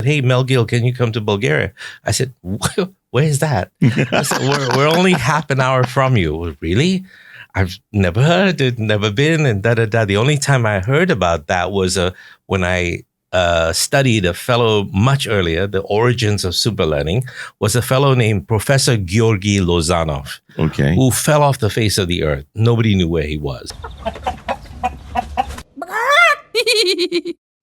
Hey, Mel Gill, can you come to Bulgaria? I said, where is that? I said, we're only half an hour from you. Really? I've never heard it, never been, and da-da-da. The only time I heard about that was when I studied a fellow much earlier, the origins of superlearning, was a fellow named Professor Georgi Lozanov, who fell off the face of the earth. Nobody knew where he was.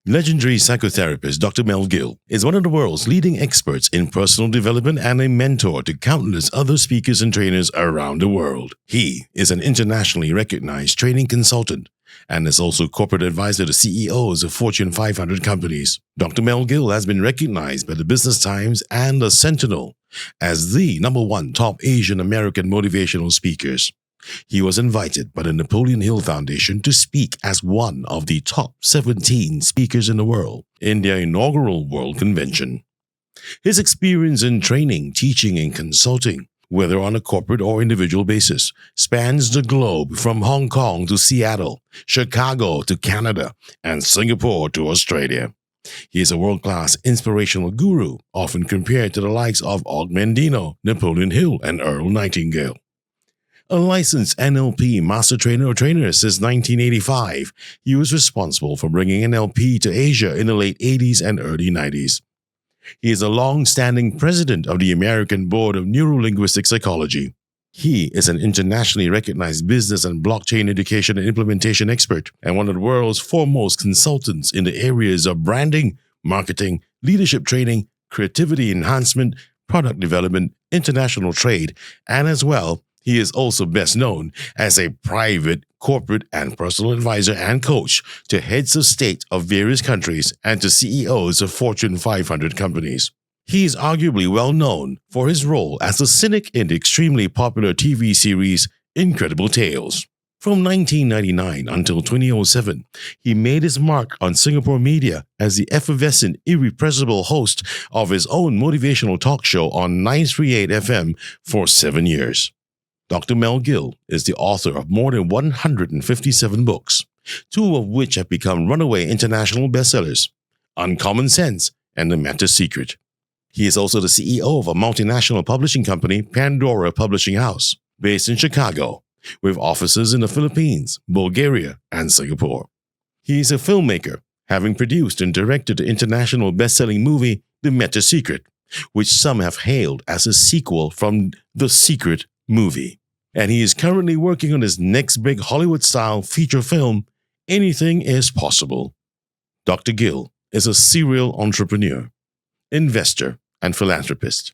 Legendary psychotherapist Dr. Mel Gill is one of the world's leading experts in personal development and a mentor to countless other speakers and trainers around the world. He is an internationally recognized training consultant and is also corporate advisor to CEOs of Fortune 500 companies. Dr. Mel Gill has been recognized by the Business Times and the Sentinel as the #1 top Asian American motivational speakers. He was invited by the Napoleon Hill Foundation to speak as one of the top 17 speakers in the world in their inaugural World Convention. His experience in training, teaching, and consulting, whether on a corporate or individual basis, spans the globe from Hong Kong to Seattle, Chicago to Canada, and Singapore to Australia. He is a world-class inspirational guru, often compared to the likes of Og Mandino, Napoleon Hill, and Earl Nightingale. A licensed NLP master trainer or trainer since 1985, he was responsible for bringing NLP to Asia in the late 80s and early 90s. He is a long-standing president of the American Board of Neuro-Linguistic Psychology. He is an internationally recognized business and blockchain education and implementation expert and one of the world's foremost consultants in the areas of branding, marketing, leadership training, creativity enhancement, product development, international trade, and as well, he is also best known as a private, corporate, and personal advisor and coach to heads of state of various countries and to CEOs of Fortune 500 companies. He is arguably well known for his role as a cynic in the extremely popular TV series Incredible Tales. From 1999 until 2007, he made his mark on Singapore media as the effervescent, irrepressible host of his own motivational talk show on 938 FM for 7 years. Dr. Mel Gill is the author of more than 157 books, 2 of which have become runaway international bestsellers, Uncommon Sense and The Meta Secret. He is also the CEO of a multinational publishing company, Pandora Publishing House, based in Chicago, with offices in the Philippines, Bulgaria, and Singapore. He is a filmmaker, having produced and directed the international best-selling movie The Meta Secret, which some have hailed as a sequel from The Secret movie. And he is currently working on his next big Hollywood-style feature film, Anything is Possible. Dr. Gill is a serial entrepreneur, investor, and philanthropist,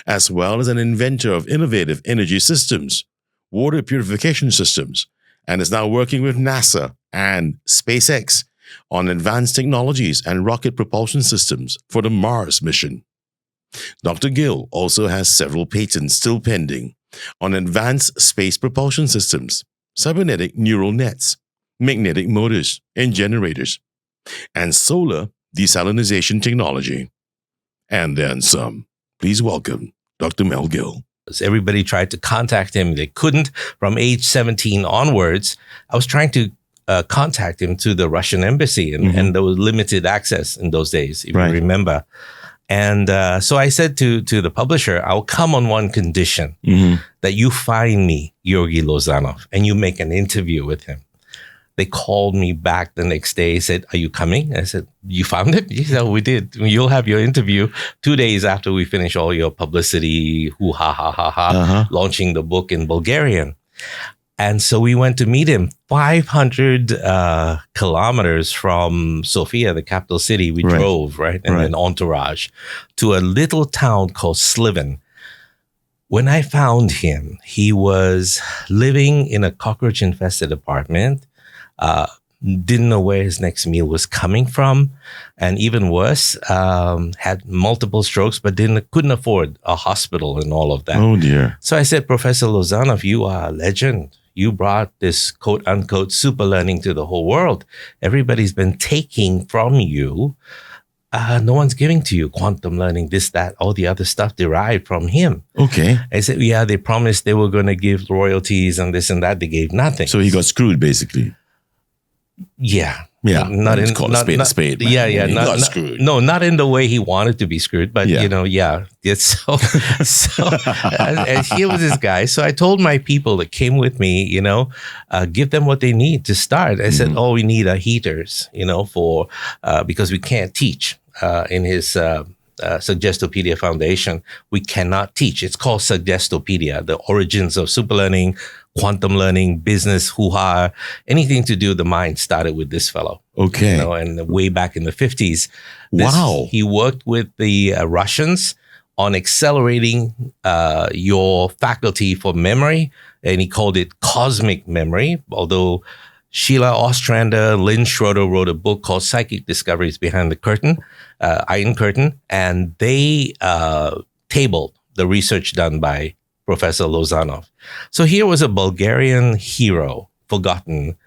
as well as an inventor of innovative energy systems, water purification systems, and is now working with NASA and SpaceX on advanced technologies and rocket propulsion systems for the Mars mission. Dr. Gill also has several patents still pending on advanced space propulsion systems, cybernetic neural nets, magnetic motors and generators, and solar desalination technology. And then some. Please welcome Dr. Mel Gill. Everybody tried to contact him. They couldn't. From age 17 onwards, I was trying to contact him to the Russian embassy, and there was limited access in those days, if you remember. And so I said to the publisher, I'll come on one condition, that you find me Georgi Lozanov and you make an interview with him. They called me back the next day, said, are you coming? I said, you found it? He said, we did. You'll have your interview 2 days after we finish all your publicity, launching the book in Bulgarian. And so we went to meet him 500 kilometers from Sofia, the capital city. We drove, and then entourage to a little town called Sliven. When I found him, he was living in a cockroach-infested apartment, didn't know where his next meal was coming from, and even worse, had multiple strokes, but couldn't afford a hospital and all of that. Oh, dear. So I said, Professor Lozanov, you are a legend. You brought this quote-unquote super learning to the whole world. Everybody's been taking from you. No one's giving to you quantum learning, this, that, all the other stuff derived from him. Okay. I said, yeah, they promised they were going to give royalties and this and that. They gave nothing. So he got screwed, basically. Yeah. Yeah, not in call a spade a spade. Man. Yeah, yeah, He got screwed. No, not in the way he wanted to be screwed, but It's so. And here was this guy. So I told my people that came with me, give them what they need to start. I said, all we need are heaters, for because we can't teach in his. Suggestopedia Foundation, we cannot teach. It's called Suggestopedia, the origins of superlearning, quantum learning, business, hoo-ha, anything to do with the mind started with this fellow. Okay. And way back in the 50s. Wow. He worked with the Russians on accelerating your faculty for memory, and he called it cosmic memory, although Sheila Ostrander, Lynn Schroeder wrote a book called Psychic Discoveries Behind the Curtain, Iron Curtain, and they tabled the research done by Professor Lozanov. So here was a Bulgarian hero, forgotten.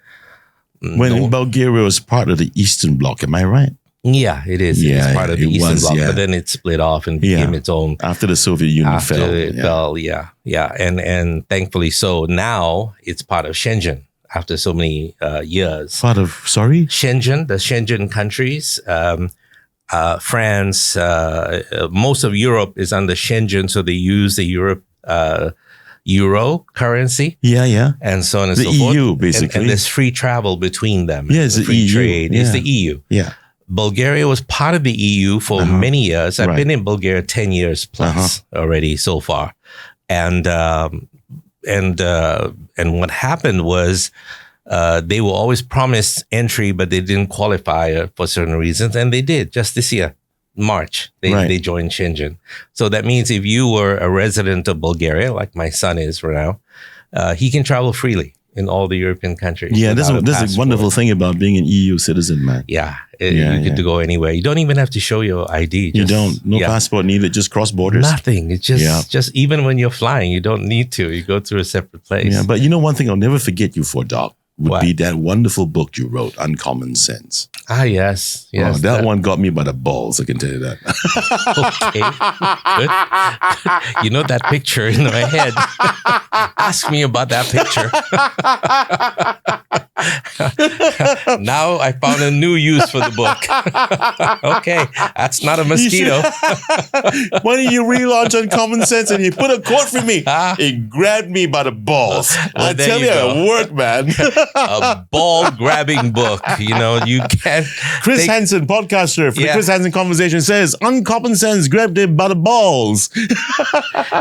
When Bulgaria was part of the Eastern Bloc, am I right? Yeah, it is. Yeah, it's part of the Eastern Bloc, yeah. but then it split off and became its own. After the Soviet Union fell. It fell, yeah. And thankfully so. Now it's part of Shenzhen. After so many years. Part of, sorry? Shenzhen, the Shenzhen countries, France, most of Europe is under Shenzhen, so they use the euro currency. Yeah. And so on and the so forth. The EU, basically. And there's free travel between them. Yeah, it's the free EU. trade. Yeah. It's the EU. Yeah. Bulgaria was part of the EU for many years. I've been in Bulgaria 10 years plus already so far. And what happened was they were always promised entry, but they didn't qualify for certain reasons. And they did just this year, March. They joined Shenzhen. So that means if you were a resident of Bulgaria, like my son is for now, he can travel freely in all the European countries. Yeah, this is a wonderful thing about being an EU citizen, man. Yeah, you get to go anywhere. You don't even have to show your ID. You don't. No passport needed. Just cross borders. Nothing. It's just even when you're flying, you don't need to. You go through a separate place. Yeah, but one thing I'll never forget you for, Doc, would be that wonderful book you wrote, Uncommon Sense. Ah, yes. Oh, that one got me by the balls, I can tell you that. Okay, good. You know that picture in my head. Ask me about that picture. Now I found a new use for the book. Okay, that's not a mosquito. Why don't you relaunch Uncommon Sense and you put a quote for me? It grabbed me by the balls. I tell you, it worked, man. A ball-grabbing book. You can't. Chris Henson, podcaster for the Chris Henson Conversation, says Uncommon Sense grabbed him by the balls.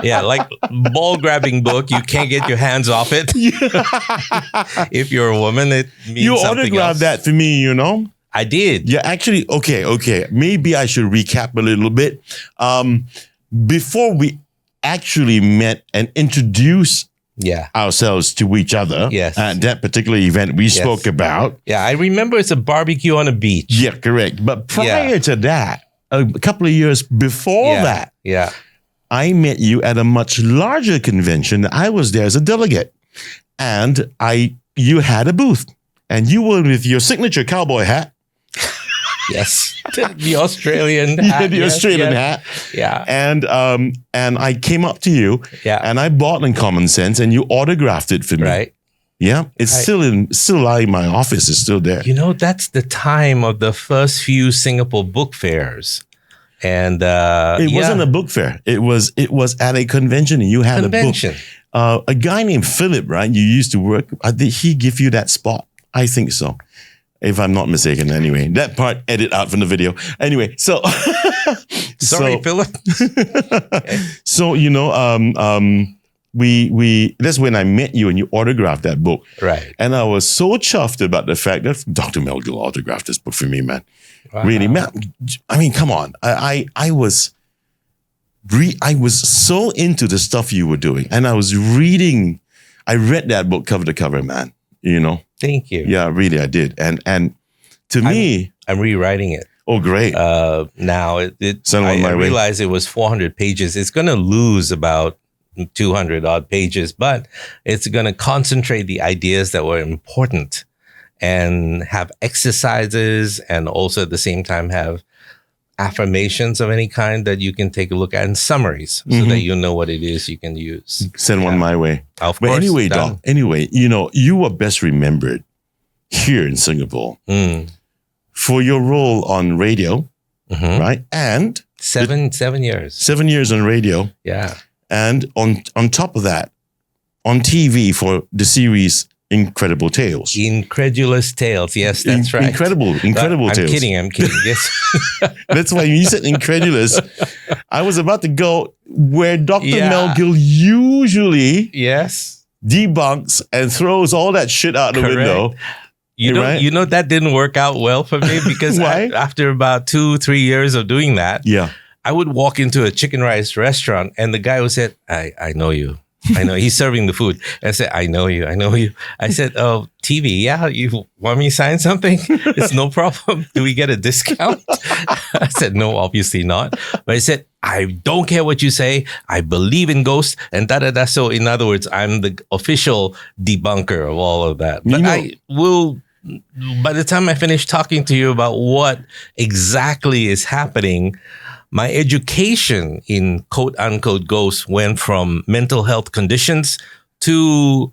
Yeah, like ball-grabbing book. You can't get your hands off it. If you're a woman, it means you something autographed that for me, I did. Yeah, actually, okay. Maybe I should recap a little bit. Before we actually met and introduced ourselves to each other at that particular event we spoke about. Yeah, I remember it's a barbecue on a beach. Yeah, correct. But prior to that, a couple of years before that, I met you at a much larger convention. I was there as a delegate. And you had a booth. And you were with your signature cowboy hat. Yes. The Australian hat. The Australian hat. Yeah. And I came up to you and I bought Uncommon Sense and you autographed it for me. Right. Yeah. It's still in my office. It's still there. That's the time of the first few Singapore book fairs. And it wasn't a book fair. It was at a convention and you had a book. A guy named Philip, right? You used to work. Did he give you that spot? I think so. If I'm not mistaken, anyway. That part, edit out from the video. Anyway, so... Sorry, Philip. So, that's when I met you and you autographed that book. Right. And I was so chuffed about the fact that Dr. Mel Gill autographed this book for me, man. Wow. Really, man. I mean, come on. I was so into the stuff you were doing. And I read that book cover to cover, man. Thank you. Yeah, really, I did. And to me... I'm rewriting it. Oh, great. Now, I realized it was 400 pages. It's going to lose about 200 odd pages, but it's going to concentrate the ideas that were important and have exercises and also at the same time have affirmations of any kind that you can take a look at and summaries so that you know what it is you can use. Send one my way. Of but course. Anyway, Doc, you were best remembered here in Singapore for your role on radio, right? And 7 years. 7 years on radio. Yeah. And on top of that, on TV for the series Incredible Tales. Incredulous Tales. Yes, that's right. Incredible Tales. I'm kidding. Yes. That's why you said incredulous. I was about to go where Dr. Yeah. Mel Gill usually Yes. debunks and throws all that shit out the Correct. window. Right? You know that didn't work out well for me because Why? after about 2-3 years of doing that, Yeah. I would walk into a chicken rice restaurant and the guy would say, I know you. I know he's serving the food. I said, I know you. I said, oh, TV. Yeah. You want me to sign something? It's no problem. Do we get a discount? I said, no, obviously not. But I said, I don't care what you say. I believe in ghosts and da. So in other words, I'm the official debunker of all of that. But I will, by the time I finish talking to you about what exactly is happening, my education in quote unquote ghosts went from mental health conditions to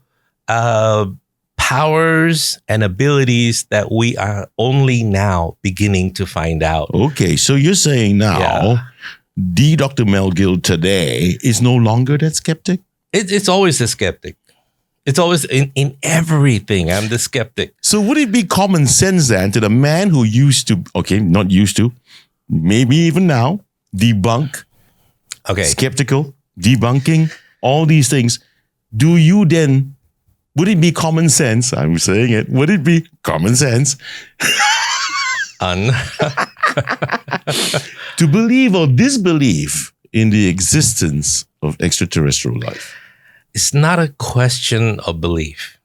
powers and abilities that we are only now beginning to find out. Okay, so you're saying now the Dr. Mel Gill today is no longer that skeptic? It's always the skeptic. It's always in everything. I'm the skeptic. So would it be common sense then to the man who used to, not used to, maybe even now, debunk, skeptical, debunking, all these things, do you then, would it be common sense, I'm saying it, would it be common sense to believe or disbelieve in the existence of extraterrestrial life? It's not a question of belief.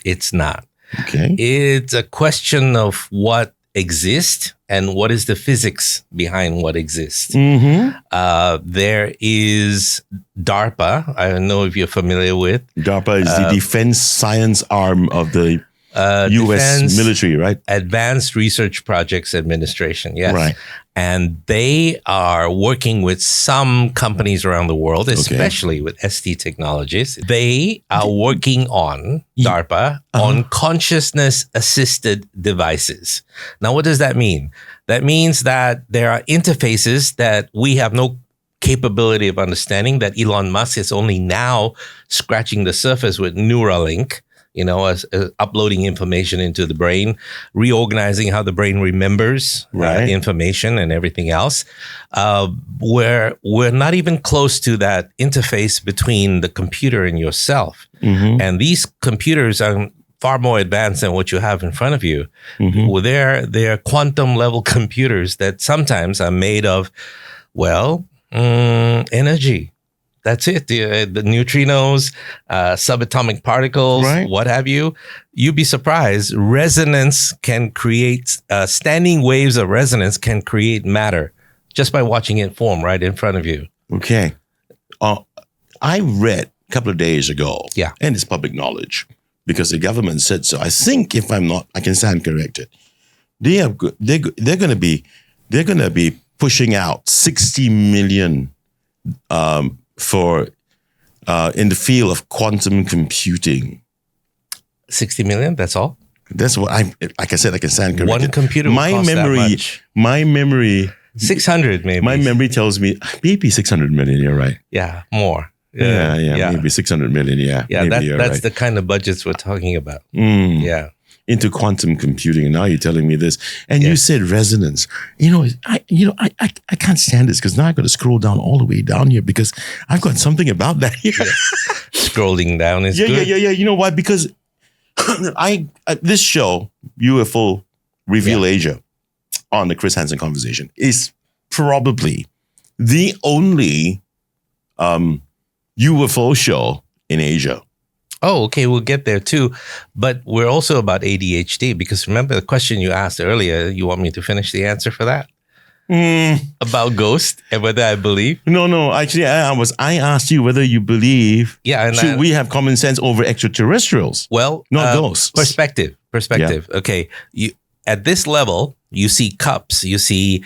It's not. Okay. It's a question of what exists and what is the physics behind what exists. There is DARPA. I don't know if you're familiar with. DARPA is the defense science arm of the U.S. military, right? Advanced Research Projects Administration, yes. Right. And they are working with some companies around the world, especially with ST Technologies. They are working on DARPA on consciousness-assisted devices. Now, what does that mean? That means that there are interfaces that we have no capability of understanding, that Elon Musk is only now scratching the surface with Neuralink. As uploading information into the brain, reorganizing how the brain remembers information and everything else. We're not even close to that interface between the computer and yourself. And these computers are far more advanced than what you have in front of you. Well, they're quantum level computers that sometimes are made of, energy. That's it. The neutrinos, subatomic particles, what have you. You'd be surprised. Resonance can create, standing waves of resonance can create matter just by watching it form right in front of you. Okay. I read a couple of days ago, and it's public knowledge because the government said so. I think if I'm not, I can stand corrected. They're going to be pushing out 60 million for in the field of quantum computing. 60 million, that's all? That's what like I said, I can stand corrected. One computer would cost that much. My memory 600 maybe. My memory tells me maybe 600 million, you're right. Yeah, more. Yeah, maybe 600 million, that's the kind of budgets we're talking about. Yeah. Into quantum computing, and now you're telling me this, and you said resonance. I can't stand this because now I got to scroll down all the way down here because I've got something about that here. Scrolling down is good. Yeah. You know why? Because this show UFO Reveal Asia on the Chris Henson Conversation is probably the only UFO show in Asia. Oh, okay. We'll get there too. But we're also about ADHD because remember the question you asked earlier, you want me to finish the answer for that? About ghosts and whether I believe? No. Actually, I asked you whether you believe. Yeah. Should we have common sense over extraterrestrials? Well, not ghosts. Perspective. Yeah. Okay. At this level, you see cups, you see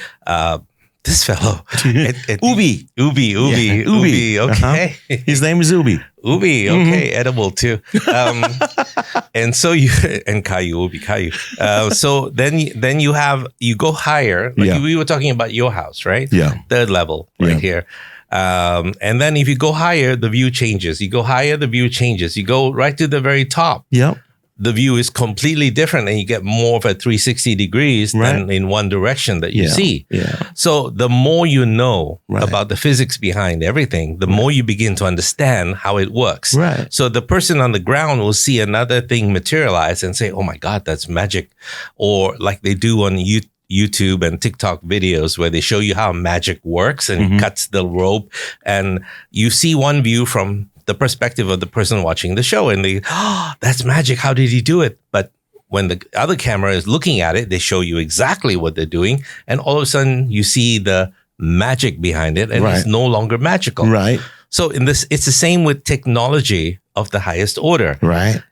this fellow. Ubi. Ubi. Okay. His name is Ubi. Ubi. Okay. Edible too. And so and Caillou, Ubi, Caillou. So then you go higher. Like we were talking about your house, right? Yeah. Third level right here. And then if you go higher, the view changes. You go higher, the view changes. You go right to the very top. Yeah. The view is completely different and you get more of a 360 degrees than in one direction that you see. Yeah. So the more you know about the physics behind everything, the more you begin to understand how it works. Right. So the person on the ground will see another thing materialize and say, oh my God, that's magic. Or like they do on YouTube and TikTok videos where they show you how magic works and cuts the rope. And you see one view from the perspective of the person watching the show and they, that's magic. How did he do it? But when the other camera is looking at it, they show you exactly what they're doing. And all of a sudden you see the magic behind it and it's no longer magical. Right. So it's the same with technology of the highest order. Right.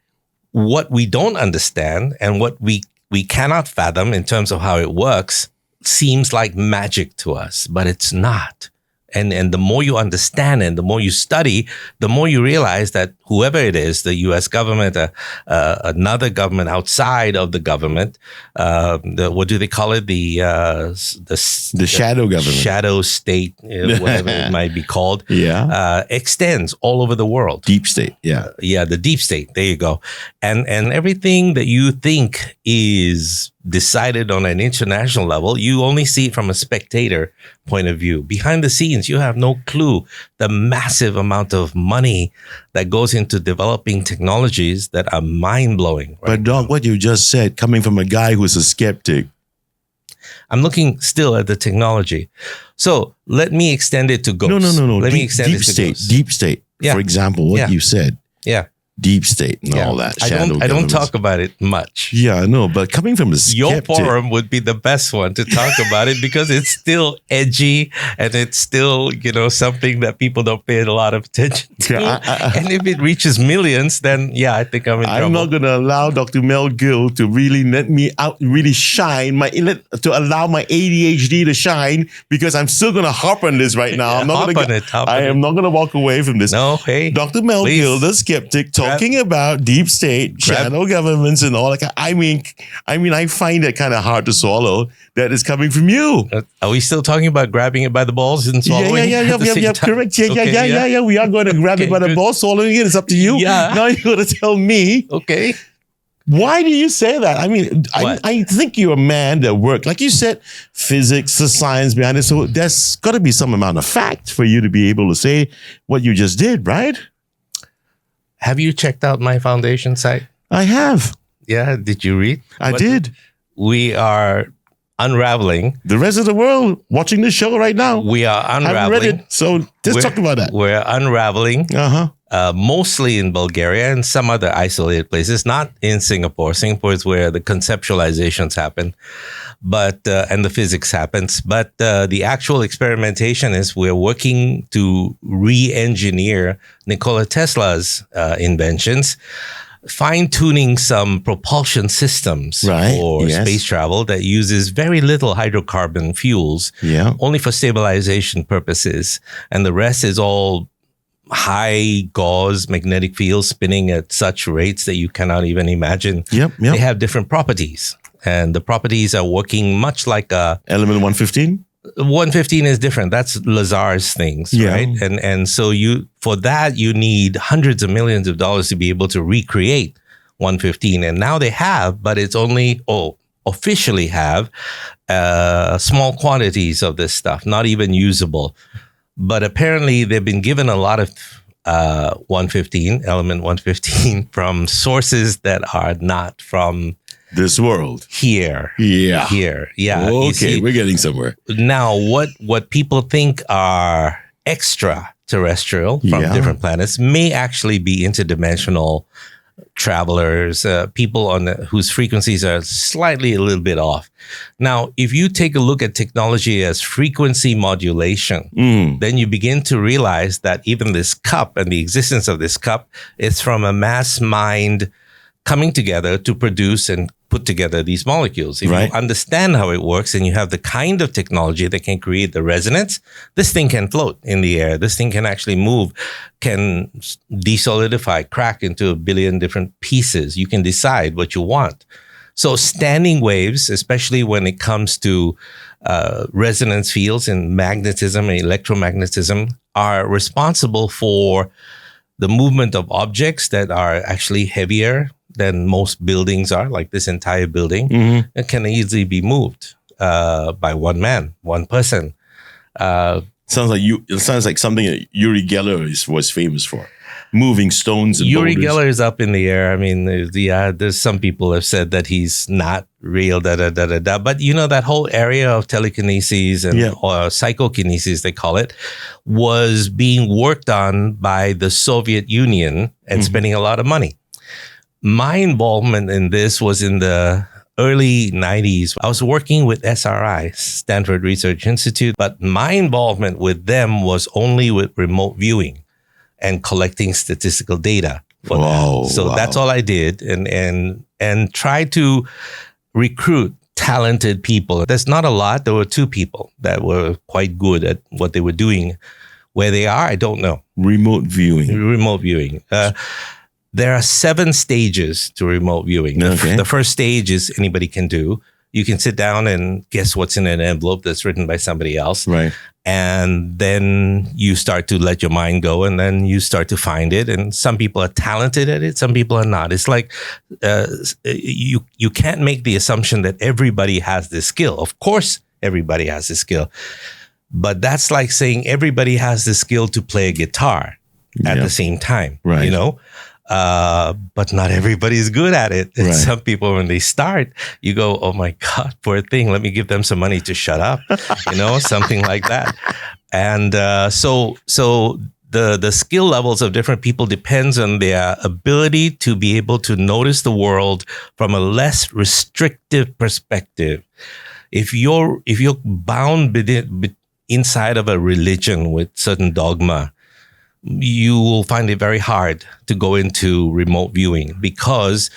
What we don't understand and what we cannot fathom in terms of how it works seems like magic to us, but it's not. And the more you understand and the more you study, the more you realize that whoever it is, the U.S. government, another government outside of the government, what do they call it? The shadow government, shadow state, whatever it might be called, extends all over the world. Deep state, the deep state. There you go. And everything that you think is decided on an international level, you only see it from a spectator point of view. Behind the scenes, you have no clue the massive amount of money that goes into developing technologies that are mind-blowing. Right? But Doc, what you just said, coming from a guy who's a skeptic. I'm looking still at the technology. So let me extend it to ghosts. No. Let me extend it to state, ghosts. deep state. Yeah. For example, what you said. Yeah. Deep state and all that. I don't talk about it much. Yeah, I know. But coming from a skeptic. Your forum would be the best one to talk about it because it's still edgy and it's still, something that people don't pay a lot of attention to. And if it reaches millions, then I think I'm in trouble. I'm not going to allow Dr. Mel Gill to really let me out, really shine, to allow my ADHD to shine because I'm still going to harp on this right now. I'm not I am not going to walk away from this. No, hey. Dr. Mel Gill, the skeptic, talking about deep state, shadow governments and all that. I mean, I find it kind of hard to swallow that is coming from you. Are we still talking about grabbing it by the balls and swallowing? Yeah, correct. Yeah. We are going to grab it by the balls, swallowing it. It's up to you. Yeah. Now you're going to tell me. Okay. Why do you say that? I mean, I think you're a man that worked, like you said, physics, the science behind it. So there's got to be some amount of fact for you to be able to say what you just did, right? Have you checked out my foundation site? I have. Yeah. Did you read? I did. We are unraveling. The rest of the world watching this show right now. We are unraveling. I haven't read it, so let's talk about that. We're unraveling. Mostly in Bulgaria and some other isolated places, not in Singapore. Singapore is where the conceptualizations happen, and the physics happens. But the actual experimentation is we're working to re-engineer Nikola Tesla's inventions, fine-tuning some propulsion systems for space travel that uses very little hydrocarbon fuels, only for stabilization purposes. And the rest is all high gauze magnetic fields spinning at such rates that you cannot even imagine. They have different properties, and the properties are working much like a element 115. 115 is different. That's Lazar's things, right? And so for that you need hundreds of millions of dollars to be able to recreate 115, and now they have, but it's only officially have small quantities of this stuff, not even usable. But apparently they've been given a lot of element 115 from sources that are not from this world. Here. Okay, we're getting somewhere. Now, what people think are extraterrestrial from different planets may actually be interdimensional travelers, people whose frequencies are slightly a little bit off. Now, if you take a look at technology as frequency modulation, then you begin to realize that even this cup and the existence of this cup is from a mass mind coming together to produce and put together these molecules. If you understand how it works and you have the kind of technology that can create the resonance, this thing can float in the air. This thing can actually move, can desolidify, crack into a billion different pieces. You can decide what you want. So standing waves, especially when it comes to resonance fields and magnetism and electromagnetism, are responsible for the movement of objects that are actually heavier than most buildings are, like this entire building. It can easily be moved by one man, one person. It sounds like something that Uri Geller was famous for. Moving stones and Uri boulders. Geller is up in the air. I mean, there's some people have said that he's not real, But that whole area of telekinesis and or psychokinesis, they call it, was being worked on by the Soviet Union and spending a lot of money. My involvement in this was in the early 90s. I was working with SRI, Stanford Research Institute, but my involvement with them was only with remote viewing and collecting statistical data for that. So that's all I did, and try to recruit talented people. There's not a lot. There were 2 people that were quite good at what they were doing. Where they are, I don't know. Remote viewing. There are 7 stages to remote viewing. The first stage is anybody can do. You can sit down and guess what's in an envelope that's written by somebody else. Right. And then you start to let your mind go, and then you start to find it. And some people are talented at it. Some people are not. It's like you can't make the assumption that everybody has this skill. Of course, everybody has this skill. But that's like saying everybody has the skill to play a guitar at the same time, you know? But not everybody's good at it. And some people, when they start, you go, oh my God, poor thing. Let me give them some money to shut up, something like that. And so the skill levels of different people depends on their ability to be able to notice the world from a less restrictive perspective. If you're bound inside of a religion with certain dogma, you will find it very hard to go into remote viewing because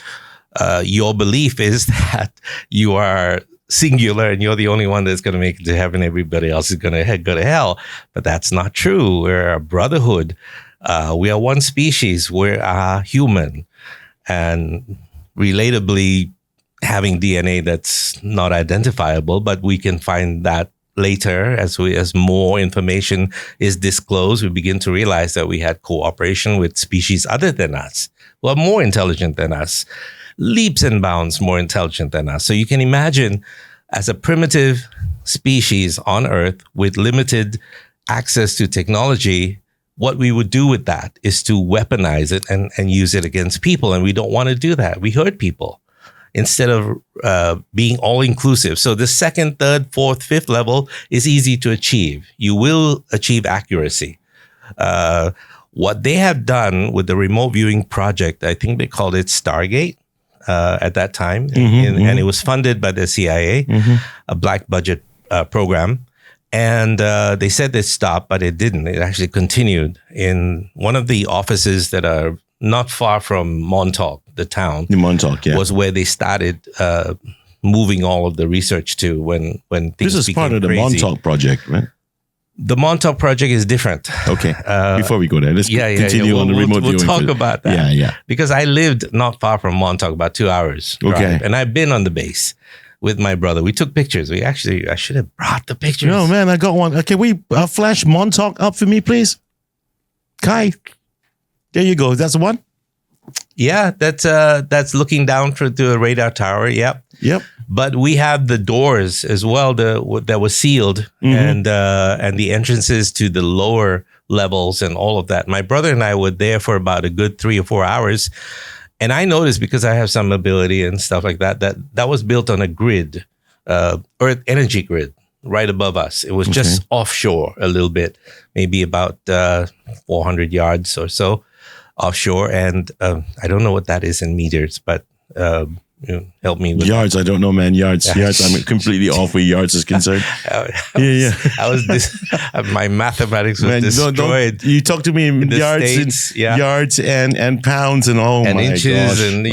your belief is that you are singular and you're the only one that's going to make it to heaven. Everybody else is going to go to hell. But that's not true. We're a brotherhood. We are one species. We're human. And relatably having DNA that's not identifiable, but we can find that later, as more information is disclosed, we begin to realize that we had cooperation with species other than us, who are more intelligent than us, leaps and bounds more intelligent than us. So you can imagine, as a primitive species on Earth with limited access to technology, what we would do with that is to weaponize it and use it against people. And we don't want to do that. We hurt people instead of being all-inclusive. So the 2nd, 3rd, 4th, 5th level is easy to achieve. You will achieve accuracy. What they have done with the remote viewing project, I think they called it Stargate at that time, and it was funded by the CIA, a black budget program. And they said they stopped, but it didn't. It actually continued in one of the offices that are not far from Montauk, the town. Montauk, was where they started moving all of the research to when things This is part of the Montauk project, right? The Montauk project is different. Okay. Before we go there, let's continue on the remote viewing. We'll talk about that. Yeah. Because I lived not far from Montauk, about 2 hours drive, and I've been on the base with my brother. We took pictures. I should have brought the pictures. No, man, I got one. Can we flash Montauk up for me, please? Kai. There you go. That's the one? Yeah, that's looking down to a radar tower. Yep. But we have the doors as well that were sealed, and the entrances to the lower levels and all of that. My brother and I were there for about a good 3 or 4 hours, and I noticed, because I have some ability and stuff like that, that was built on a grid, Earth energy grid, right above us. It was just offshore a little bit, maybe about 400 yards or so offshore, and I don't know what that is in meters, but help me with yards. I don't know, man. Yards. I'm completely off where yards is concerned. I was my mathematics was destroyed. You talk to me in yards, States, yards and pounds and and my inches gosh. and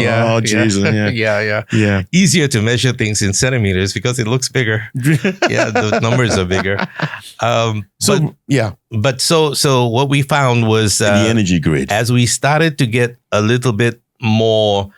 Jesus, yeah. Easier to measure things in centimeters because it looks bigger. The numbers are bigger. So what we found was the energy grid. As we started to get a little bit more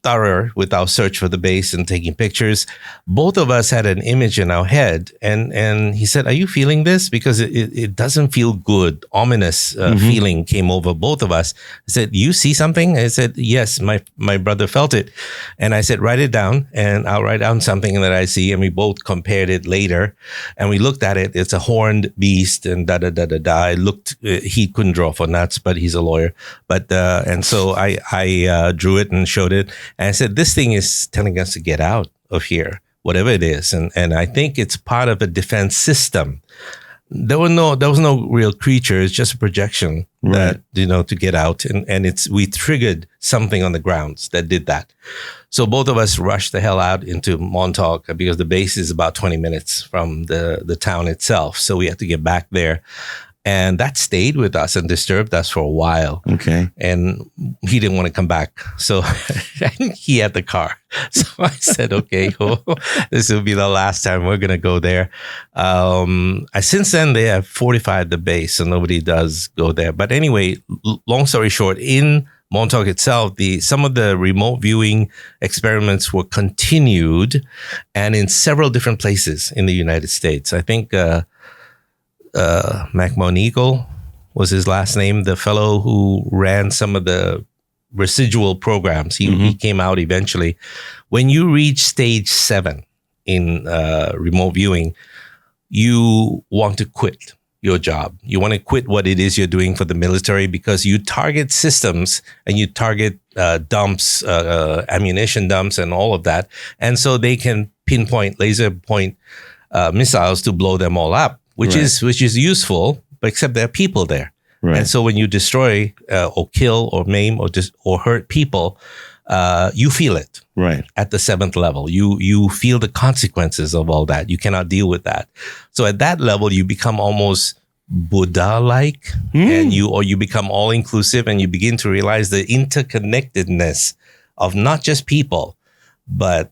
thorough with our search for the base and taking pictures, both of us had an image in our head, and he said, "Are you feeling this? Because it doesn't feel good." Ominous feeling came over both of us. I said, "You see something?" I said, "Yes, my brother felt it," and I said, "Write it down," and I'll write down something that I see, and we both compared it later, and we looked at it. It's a horned beast, and da da da da da. I looked. He couldn't draw for nuts, but he's a lawyer. But and so I drew it and showed it. And I said, this thing is telling us to get out of here, whatever it is. And I think it's part of a defense system. There was no real creature. It's just a projection that, to get out. And we triggered something on the grounds that did that. So both of us rushed the hell out into Montauk because the base is about 20 minutes from the town itself. So we had to get back there. And that stayed with us and disturbed us for a while. Okay. And he didn't want to come back. So he had the car. So I said, okay, cool. This will be the last time we're going to go there. Since then, they have fortified the base, so nobody does go there. But anyway, long story short, in Montauk itself, some of the remote viewing experiments were continued and in several different places in the United States. I think McMonigle was his last name, the fellow who ran some of the residual programs. He came out eventually. When you reach stage 7 in remote viewing, you want to quit your job. You want to quit what it is you're doing for the military because you target systems and you target dumps, ammunition dumps and all of that. And so they can laser point missiles to blow them all up. Which is useful, but except there are people there. Right. And so when you destroy or kill or maim or hurt people, you feel it at the 7th level. You feel the consequences of all that. You cannot deal with that. So at that level, you become almost Buddha-like, and you become all-inclusive, and you begin to realize the interconnectedness of not just people, but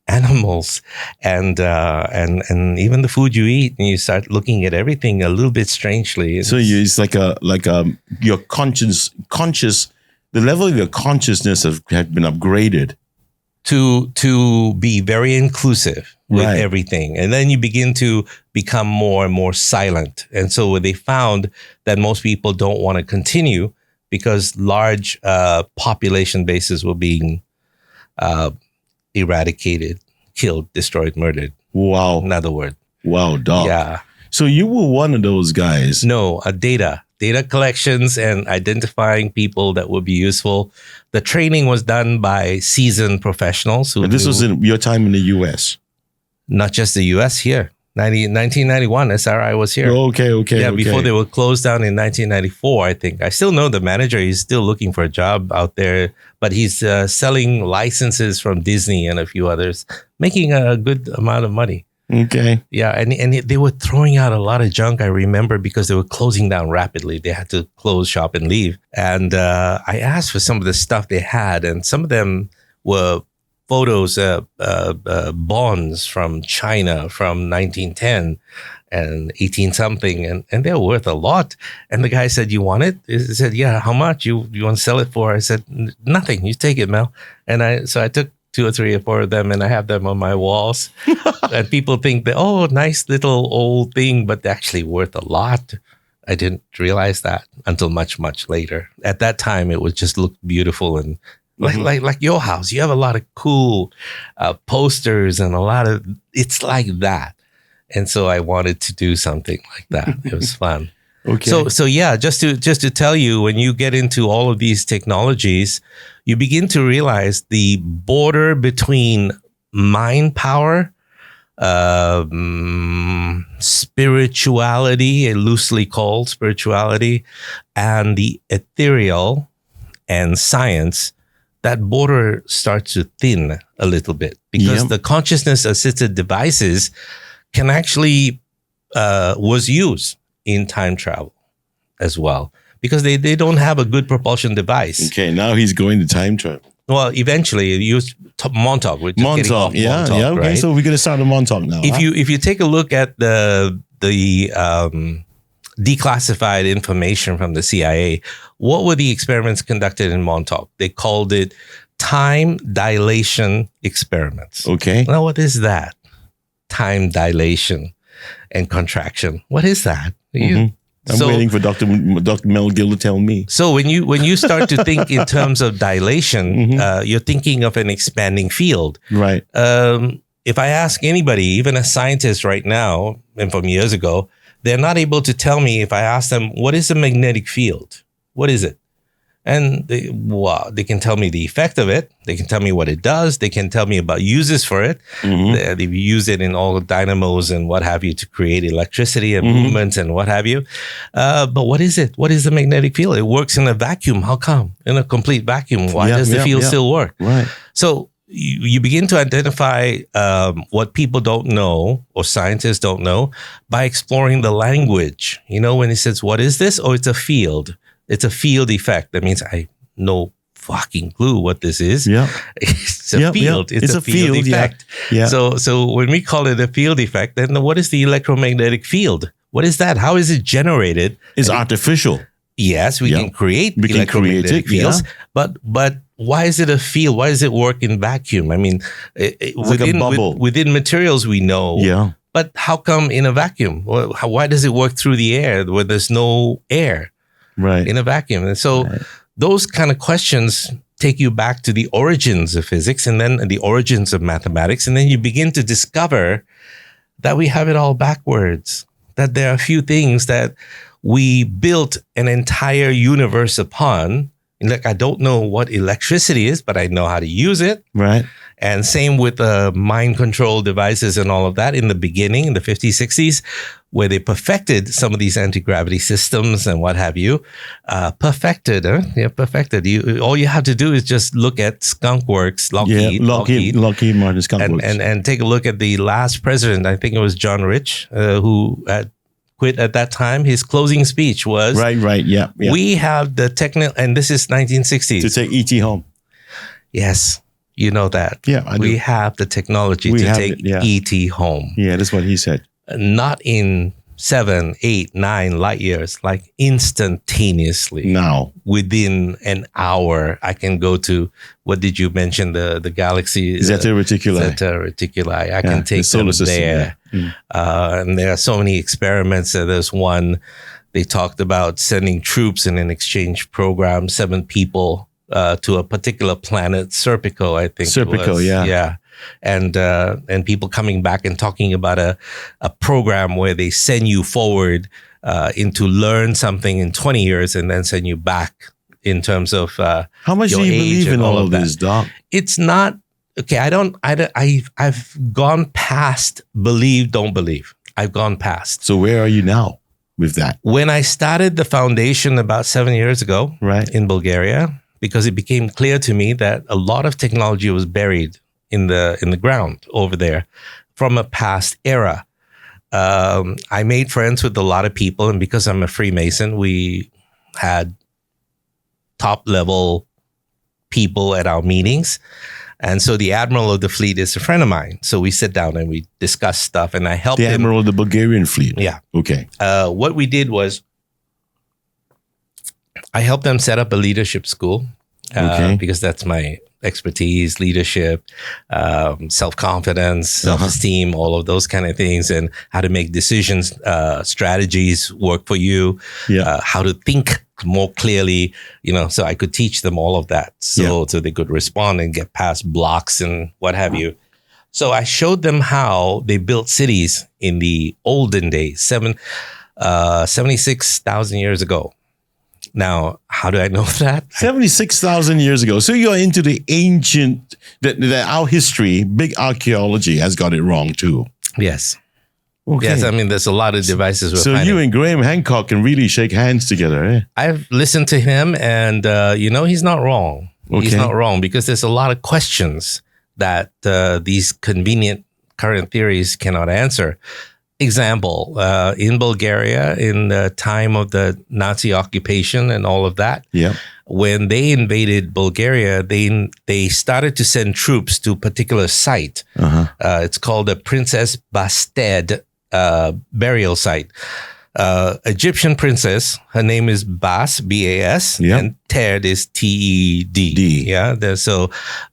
animals and even the food you eat, and you start looking at everything a little bit strangely. So it's like your conscious, the level of your consciousness had been upgraded to be very inclusive with everything, and then you begin to become more and more silent. And so they found that most people don't want to continue because large population bases were being eradicated, killed, destroyed, murdered. Wow. Another word. Wow, dog. Yeah. So you were one of those guys. No, data collections and identifying people that would be useful. The training was done by seasoned professionals. And this was in your time in the U.S.? Not just the U.S. here. 1991, SRI was here. Okay. Yeah, before they were closed down in 1994, I think. I still know the manager. He's still looking for a job out there, but he's selling licenses from Disney and a few others, making a good amount of money. Okay. Yeah, and they were throwing out a lot of junk, I remember, because they were closing down rapidly. They had to close shop and leave. And I asked for some of the stuff they had, and some of them were photos, bonds from China from 1910 and 18 something, and they're worth a lot. And the guy said, "You want it?" He said, "Yeah, how much? You want to sell it for?" I said, "Nothing. You take it, Mel." And I took 2 or 3 or 4 of them, and I have them on my walls. And people think that, oh, nice little old thing, but they're actually worth a lot. I didn't realize that until much, much later. At that time, it would just look beautiful and like your house. You have a lot of cool posters and it's like that. And so I wanted to do something like that. It was fun. Okay. So yeah, just to tell you, when you get into all of these technologies, you begin to realize the border between mind power, spirituality, loosely called spirituality, and the ethereal and science that border starts to thin a little bit because the consciousness assisted devices can actually was used in time travel as well, because they don't have a good propulsion device. Okay, now he's going to time travel. Well, eventually you use Montauk. We're just getting off Montauk, okay. Right? So we're going to start on Montauk now. If you take a look at the declassified information from the CIA, what were the experiments conducted in Montauk? They called it time dilation experiments. Okay. Now, what is that? Time dilation and contraction. What is that? I'm waiting for Dr. Mel Gill to tell me. So when you start to think in terms of dilation, you're thinking of an expanding field. Right. If I ask anybody, even a scientist right now, and from years ago, they're not able to tell me if I ask them, what is a magnetic field? What is it? And they can tell me the effect of it. They can tell me what it does. They can tell me about uses for it. They use it in all the dynamos and what have you to create electricity and movements and what have you. But what is it? What is the magnetic field? It works in a vacuum. How come? In a complete vacuum, why does the field still work? Right. So you begin to identify what people don't know or scientists don't know by exploring the language. You know, when he says, what is this? Oh, it's a field. It's a field effect. That means I no fucking clue what this is. Yeah. It's a field. It's a field effect. Yeah. So when we call it a field effect, then what is the electromagnetic field? What is that? How is it generated? It's artificial. Yes, we can create electromagnetic fields, but why is it a field? Why does it work in vacuum? I mean, like a bubble. Within materials we know. Yeah. But how come in a vacuum? Why does it work through the air where there's no air? Right. In a vacuum. And so those kind of questions take you back to the origins of physics and then the origins of mathematics. And then you begin to discover that we have it all backwards, that there are a few things that we built an entire universe upon. Like, I don't know what electricity is, but I know how to use it. Right. And same with mind control devices and all of that in the beginning, in the 50s, 60s, where they perfected some of these anti-gravity systems and what have you. Perfected. All you have to do is just look at Skunk Works, Lockheed Martin Skunk Works. And take a look at the last president. I think it was John Rich, who had quit at that time. His closing speech was, Yeah. We have the technical, and this is 1960s. To take E.T. home. Yes. You know that. Yeah, I do. We have the technology to take ET home. Yeah, that's what he said. Not in 7, 8, 9 light years, like instantaneously. Now. Within an hour, I can go to, what did you mention? The galaxy? Zeta Reticuli. Zeta Reticuli. I can take them there. And there are so many experiments. There's one, they talked about sending troops in an exchange program, 7 people to a particular planet, Serpico, I think. Serpico, yeah. And people coming back and talking about a program where they send you forward into learn something in 20 years and then send you back in terms of how much your do you age believe in all of that. this, Doc? It's not okay. I've gone past believe, don't believe. I've gone past. So where are you now with that? When I started the foundation about 7 years ago, in Bulgaria, because it became clear to me that a lot of technology was buried in the ground over there from a past era. I made friends with a lot of people, and because I'm a Freemason, we had top level people at our meetings. And so the admiral of the fleet is a friend of mine. So we sit down and we discuss stuff, and I helped him. The admiral of the Bulgarian fleet. Yeah. Okay. What we did was I helped them set up a leadership school because that's my expertise, leadership, self-confidence, self-esteem, all of those kind of things, and how to make decisions, strategies work for you, how to think more clearly, so I could teach them all of that so they could respond and get past blocks and what have you. So I showed them how they built cities in the olden days, 76,000 years ago. Now, how do I know that? 76,000 years ago. So you're into the ancient, our history, big archaeology has got it wrong too. Yes. Okay. Yes, I mean, there's a lot of devices we're So finding. you and Graham Hancock can really shake hands together, eh? I've listened to him and, he's not wrong. He's not wrong, because there's a lot of questions that these convenient current theories cannot answer. Example, in Bulgaria, in the time of the Nazi occupation and all of that, when they invaded Bulgaria, they started to send troops to a particular site. It's called the Princess Basted burial site. Egyptian princess, her name is Bas, B-A-S, and Ted is T-E-D.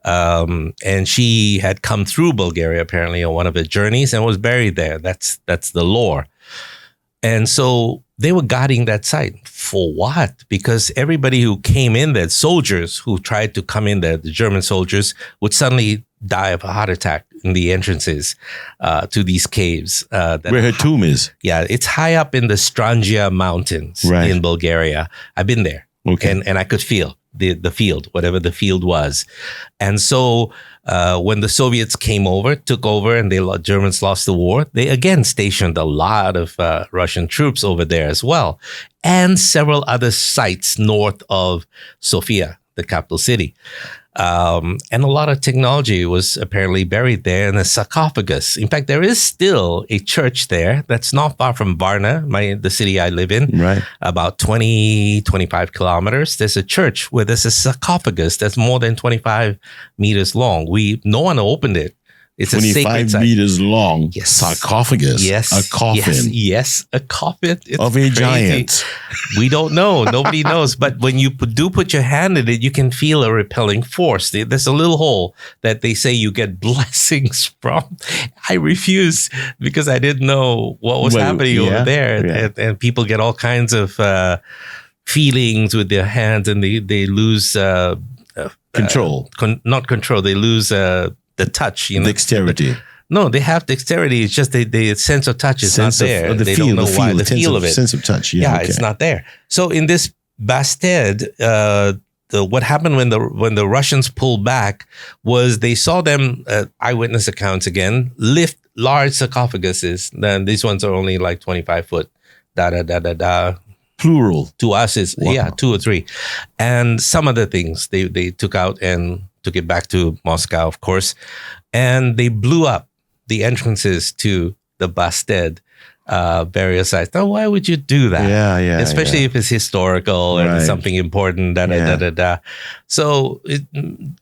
And she had come through Bulgaria apparently on one of her journeys and was buried there. That's the lore. And so they were guarding that site. For what? Because everybody who came in there, soldiers who tried to come in there, the German soldiers, would suddenly die of a heart attack in the entrances to these caves. Where her tomb is. Yeah, it's high up in the Strangia Mountains in Bulgaria. I've been there. Okay. And I could feel the field, whatever the field was. And so when the Soviets took over, and the Germans lost the war, they again stationed a lot of Russian troops over there as well, and several other sites north of Sofia, the capital city. And a lot of technology was apparently buried there in a sarcophagus. In fact, there is still a church there that's not far from Varna, the city I live in, about 25 kilometers. There's a church where there's a sarcophagus that's more than 25 meters long. No one opened it. It's 25 meters long sarcophagus. Yes. A coffin. Yes, a coffin. It's of a giant. We don't know. Nobody knows. But when you do put your hand in it, you can feel a repelling force. There's a little hole that they say you get blessings from. I refuse, because I didn't know what was happening over there. Yeah. And people get all kinds of feelings with their hands, and they lose control. Not control. They lose the touch, dexterity. No, they have dexterity. It's just the sense of touch is not there. They don't know why. The feel of it. Sense of touch. It's not there. So in this Basted, what happened when the Russians pulled back was they saw them, eyewitness accounts again, lift large sarcophaguses. Then these ones are only like 25 foot. Plural. To us is 2 or 3, and some other things they took out and took it back to Moscow, of course, and they blew up the entrances to the Basted burial sites. Now, why would you do that? Especially if it's historical and it's something important. So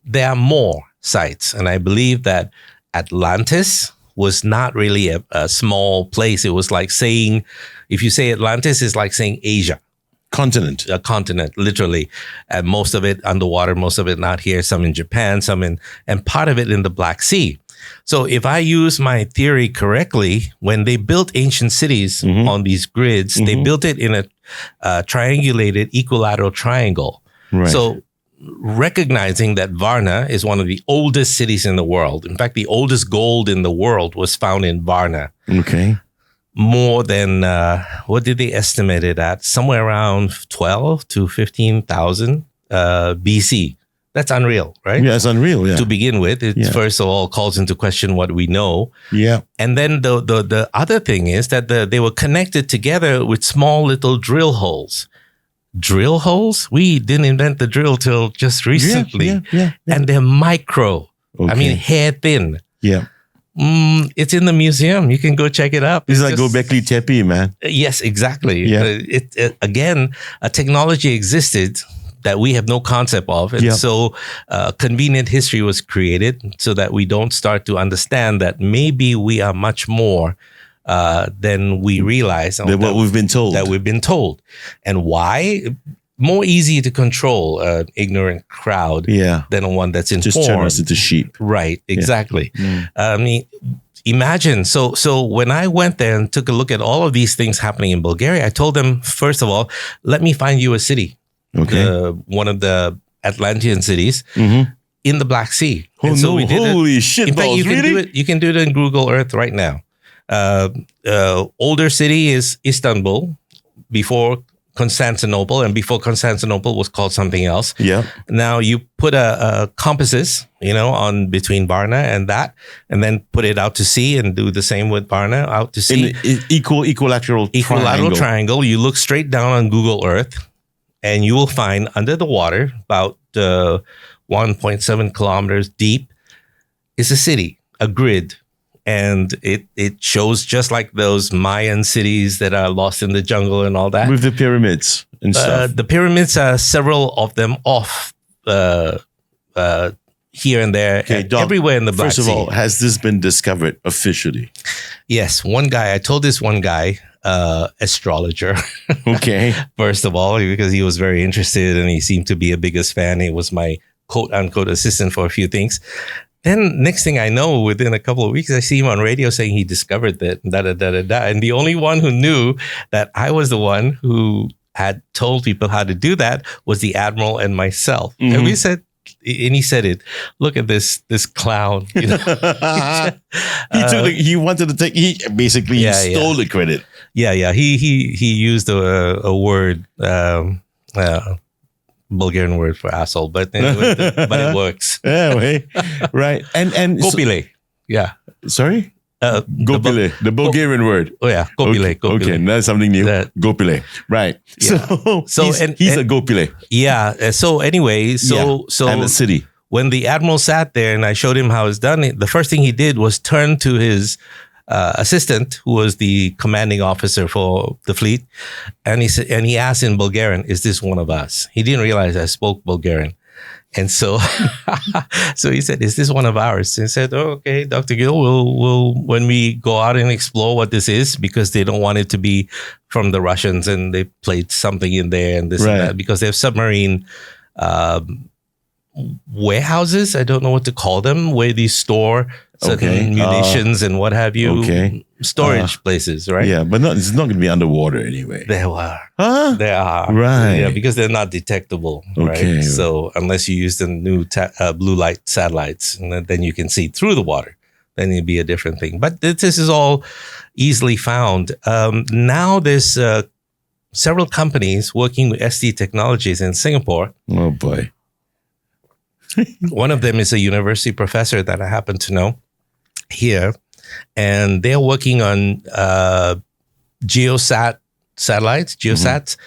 there are more sites, and I believe that Atlantis was not really a small place. It was like saying, if you say Atlantis, it's like saying Asia. Continent. A continent, literally. And most of it underwater, most of it not here, some in Japan, and part of it in the Black Sea. So if I use my theory correctly, when they built ancient cities on these grids, they built it in a triangulated equilateral triangle. Right. So recognizing that Varna is one of the oldest cities in the world. In fact, the oldest gold in the world was found in Varna. Okay. More than, what did they estimate it at? Somewhere around 12 to 15,000 BC. That's unreal, right? Yeah, it's unreal, To begin with, it first of all calls into question what we know. Yeah. And then the other thing is that they were connected together with small little drill holes. Drill holes? We didn't invent the drill till just recently. Yeah. And they're micro. Okay. I mean, hair thin. Yeah. It's in the museum. You can go check it up. It's like Göbekli Tepe, man. Yes, exactly. Yeah. Again, a technology existed that we have no concept of. And so convenient history was created so that we don't start to understand that maybe we are much more than we realize. What we've been told. That we've been told. And why? More easy to control an ignorant crowd than one that's informed. Just turn us into sheep. Right, exactly. Yeah. I mean, imagine. So when I went there and took a look at all of these things happening in Bulgaria, I told them, first of all, let me find you a city. Okay. One of the Atlantean cities in the Black Sea. Oh, so we did holy shit. In fact, you can do it in Google Earth right now. Older city is Istanbul, before Constantinople, and before Constantinople was called something else. Yeah. Now you put a compasses, on between Varna and that, and then put it out to sea, and do the same with Varna out to sea. In equilateral triangle. You look straight down on Google Earth, and you will find under the water about 1.7 kilometers deep, is a city, a grid. And it shows just like those Mayan cities that are lost in the jungle and all that. With the pyramids and stuff. The pyramids are several of them off here and there, Okay, and Doc, everywhere in the Black Sea. First of all, has this been discovered officially? Yes, I told this one guy, astrologer. Okay. First of all, because he was very interested and he seemed to be a biggest fan. He was my quote unquote assistant for a few things. Then next thing I know, within a couple of weeks, I see him on radio saying he discovered that, And the only one who knew that I was the one who had told people how to do that was the Admiral and myself. Mm-hmm. And he said it, look at this clown. You know? He wanted to take, he stole the credit. Yeah. He used a word, Bulgarian word for asshole, but anyway, but it works. Anyway, right. And Gopile. Yeah. Sorry? Gopile, the Bulgarian word. Oh yeah, Gopile. Okay, that's something new. Gopile. Right. Yeah. He's a Gopile. Yeah. So anyway, and a city. When the Admiral sat there and I showed him how it's done, the first thing he did was turn to his assistant, who was the commanding officer for the fleet, and he asked in Bulgarian, "Is this one of us?" He didn't realize I spoke Bulgarian, and so he said, "Is this one of ours?" And I said, "Oh, okay, Dr. Gill, we'll when we go out and explore what this is, because they don't want it to be from the Russians and they played something in there and this and that, because they have submarine." Warehouses, I don't know what to call them, where they store certain munitions and what have you. Storage places, right? Yeah, but it's not going to be underwater anyway. There are. Huh? There are. Right. Yeah, because they're not detectable, right? So unless you use the new blue light satellites, and then you can see through the water, then it'd be a different thing. But this is all easily found. Now there's several companies working with SD Technologies in Singapore. Oh, boy. One of them is a university professor that I happen to know here, and they're working on satellites, geosats,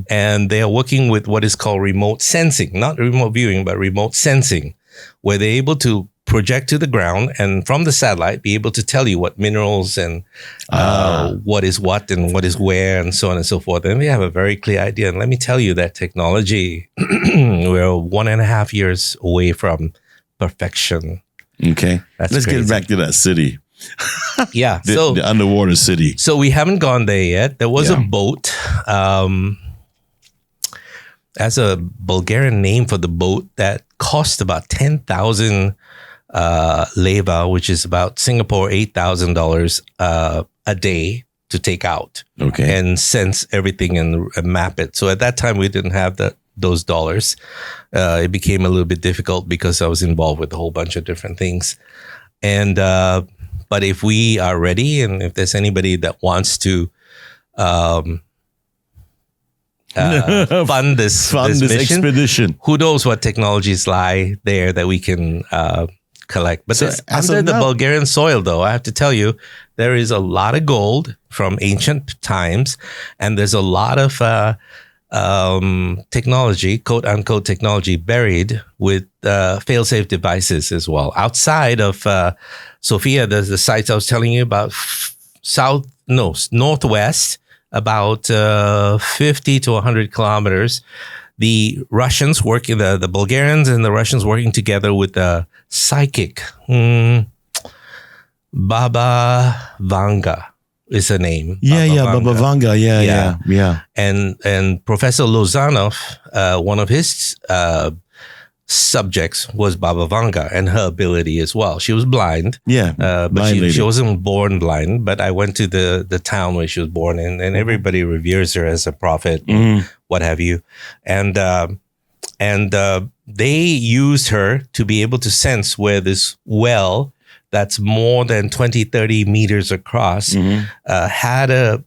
and they are working with what is called remote sensing, not remote viewing, but remote sensing, where they're able to project to the ground and from the satellite be able to tell you what minerals and what is what and what is where and so on and so forth. And we have a very clear idea. And let me tell you that technology, we're 1.5 years away from perfection. Okay. Let's get back to that city. Yeah. The underwater city. So we haven't gone there yet. There was a boat. As a Bulgarian name for the boat that cost about 10,000 leva, which is about Singapore $8,000 a day to take out, and sense everything and map it. So at that time, we didn't have those dollars. It became a little bit difficult because I was involved with a whole bunch of different things. And but if we are ready, and if there's anybody that wants to fund this mission, expedition, who knows what technologies lie there that we can collect. But under the Bulgarian soil, though, I have to tell you, there is a lot of gold from ancient times, and there's a lot of technology, quote unquote technology, buried with fail-safe devices as well. Outside of Sofia, there's the sites I was telling you about, northwest, about 50 to 100 kilometers. The Russians the Bulgarians and the Russians working together with the psychic, Baba Vanga is the name. Baba Vanga. Yeah. And Professor Lozanov, one of his subjects was Baba Vanga and her ability as well. She was blind. But she wasn't born blind. But I went to the town where she was born in, and everybody reveres her as a prophet, what have you. And they used her to be able to sense where this well that's more than 20, 30 meters across had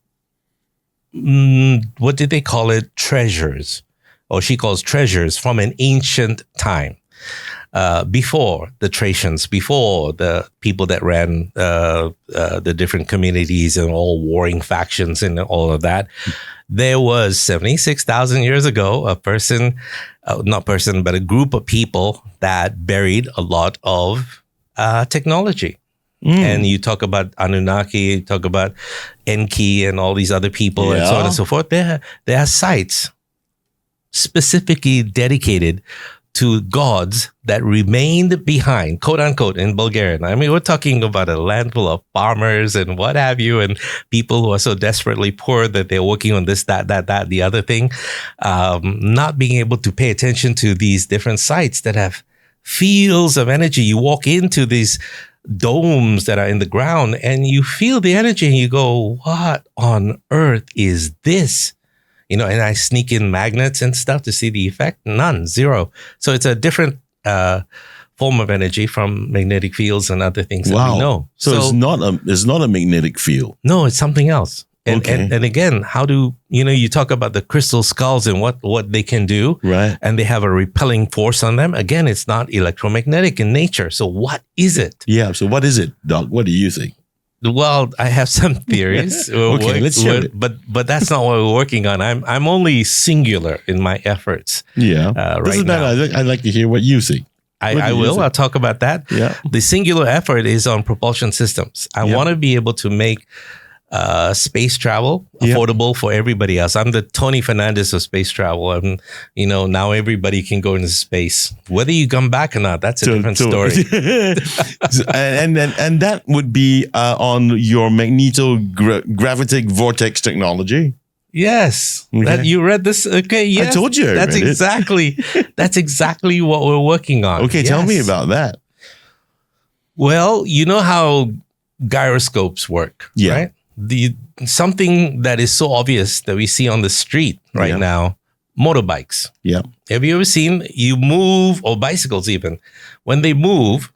what did they call it? Treasures. Or she calls treasures from an ancient time. before the Thracians, before the people that ran the different communities and all warring factions and all of that. There was 76,000 years ago, a group of people that buried a lot of technology. And you talk about Anunnaki, you talk about Enki and all these other people and so on and so forth. There are sites specifically dedicated to gods that remained behind, quote unquote, in Bulgaria. I mean, we're talking about a land full of farmers and what have you, and people who are so desperately poor that they're working on this, that, the other thing, not being able to pay attention to these different sites that have fields of energy. You walk into these domes that are in the ground and you feel the energy and you go, what on earth is this? And I sneak in magnets and stuff to see the effect. None, zero. So it's a different form of energy from magnetic fields and other things that we know. So it's not a magnetic field. No, it's something else. And, Okay. and again, how do, you talk about the crystal skulls and what they can do. Right. And they have a repelling force on them. Again, it's not electromagnetic in nature. So what is it? Yeah. So what is it, Doc? What do you think? Well, I have some theories. Okay, let's hear it. But that's not what we're working on. I'm only singular in my efforts. Yeah. Right Doesn't matter. I'd like to hear what you think. I will. I'll talk about that. Yeah. The singular effort is on propulsion systems. I want to be able to make space travel affordable for everybody else. I'm the Tony Fernandez of space travel. And, now everybody can go into space. Whether you come back or not, that's a different story. and that would be on your magnetogravitic vortex technology. Yes. Okay. You read this? Okay. Yes. I told you. That's exactly what we're working on. Okay. Yes. Tell me about that. Well, you know how gyroscopes work, right? Something that is so obvious that we see on the street right now, motorbikes. Yeah. Have you ever seen you move, or bicycles even, when they move,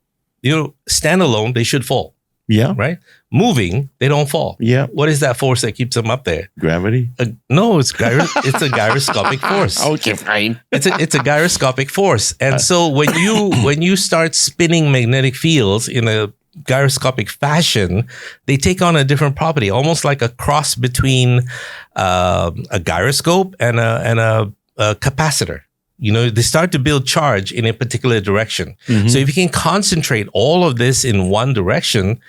stand alone, they should fall. Yeah. Right? Moving, they don't fall. Yeah. What is that force that keeps them up there? Gravity? No, it's a gyroscopic force. Okay, fine. It's a gyroscopic force. And so when you start spinning magnetic fields in a gyroscopic fashion, they take on a different property, almost like a cross between a gyroscope and a capacitor. They start to build charge in a particular direction. Mm-hmm. So if you can concentrate all of this in one direction,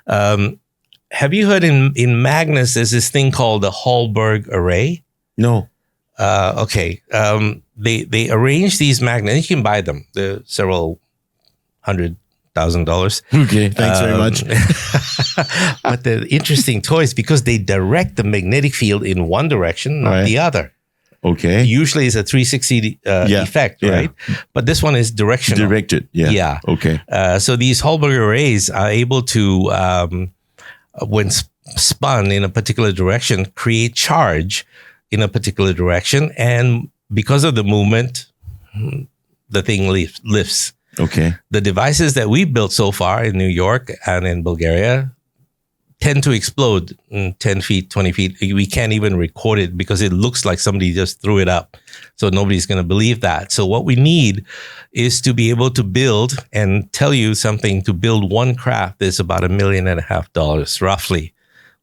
have you heard in Magnus, there's this thing called the Hallberg array? No. Okay. They arrange these magnets. You can buy them. They're several $100,000. Okay, thanks very much. But the interesting toys, because they direct the magnetic field in one direction, not the other. Okay. Usually it's a 360 effect, right? But this one is directional. Directed, yeah. Okay. So these Hallberg arrays are able to, when spun in a particular direction, create charge in a particular direction. And because of the movement, the thing lifts. Okay. The devices that we built so far in New York and in Bulgaria tend to explode in 10 feet, 20 feet. We can't even record it because it looks like somebody just threw it up. So nobody's going to believe that. So what we need is to be able to build, and tell you something, to build one craft is about $1.5 million roughly,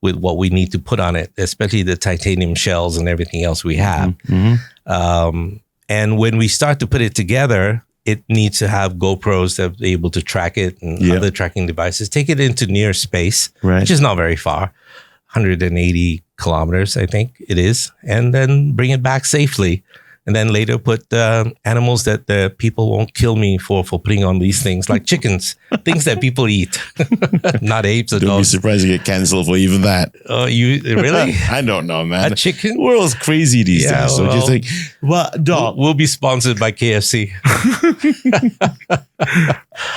with what we need to put on it, especially the titanium shells and everything else we have. Mm-hmm. And when we start to put it together, it needs to have GoPros that are able to track it and other tracking devices, take it into near space, which is not very far, 180 kilometers, I think it is, and then bring it back safely. And then later put animals that the people won't kill me for putting on these things, like chickens, things that people eat, not apes or dogs. Don't be surprised to get canceled for even that. Oh, you really? I don't know, man. A chicken? The world's crazy these days. So just think, well, Doc, we'll be sponsored by KFC.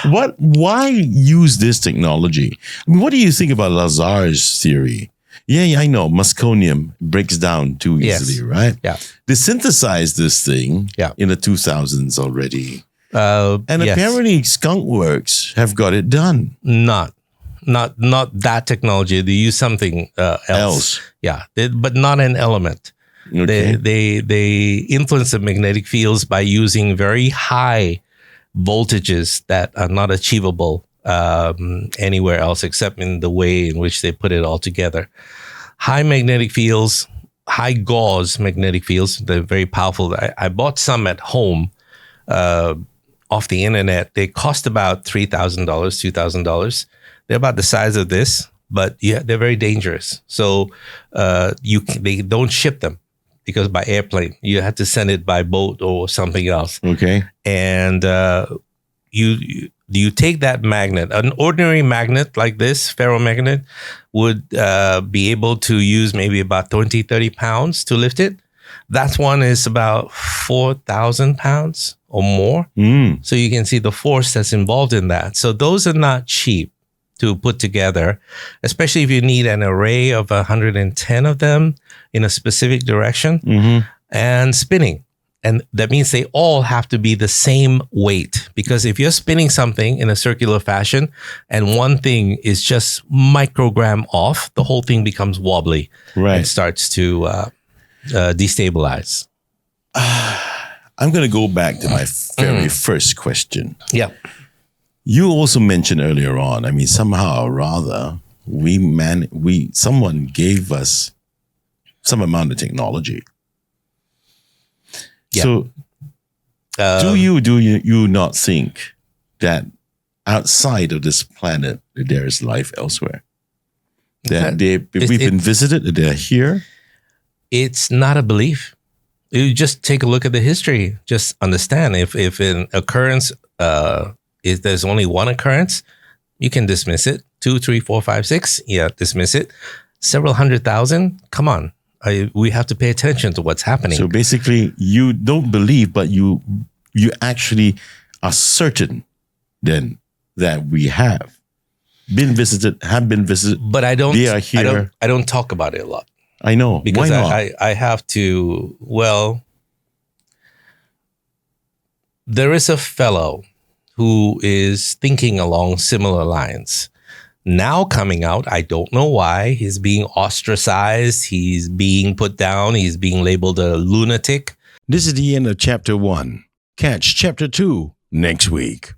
Why use this technology? I mean, what do you think about Lazar's theory? Yeah, I know. Musconium breaks down too easily, right? Yeah. They synthesized this thing in the 2000s already. And yes. apparently Skunkworks have got it done. Not that technology. They use something else. Yeah, but not an element. Okay. They influence the magnetic fields by using very high voltages that are not achievable anywhere else except in the way in which they put it all together. High magnetic fields, high gauge magnetic fields, they're very powerful. I bought some at home off the internet. They cost about $3,000, $2,000. They're about the size of this, but yeah, they're very dangerous. So they don't ship them because by airplane. You have to send it by boat or something else. Okay. And you take that magnet, an ordinary magnet like this, ferromagnet, would be able to use maybe about 20, 30 pounds to lift it. That one is about 4,000 pounds or more. So you can see the force that's involved in that. So those are not cheap to put together, especially if you need an array of 110 of them in a specific direction and spinning. And that means they all have to be the same weight, because if you're spinning something in a circular fashion and one thing is just microgram off, the whole thing becomes wobbly and starts to destabilize. I'm going to go back to my very first question. Yeah. You also mentioned earlier on, I mean, somehow or rather, someone gave us some amount of technology. Yeah. So do you not think that outside of this planet, there is life elsewhere? That we've been visited, that they're here? It's not a belief. You just take a look at the history. Just understand if an occurrence, if there's only one occurrence, you can dismiss it. 2, 3, 4, 5, 6, yeah, dismiss it. Several 100,000, come on. We have to pay attention to what's happening. So basically, you don't believe, but you actually are certain then that we have been visited, But I don't. They are here. I don't talk about it a lot. I know. Because why not? I have to. Well, there is a fellow who is thinking along similar lines. Now coming out, I don't know why. He's being ostracized. He's being put down. He's being labeled a lunatic. This is the end of chapter 1. Catch chapter 2 next week.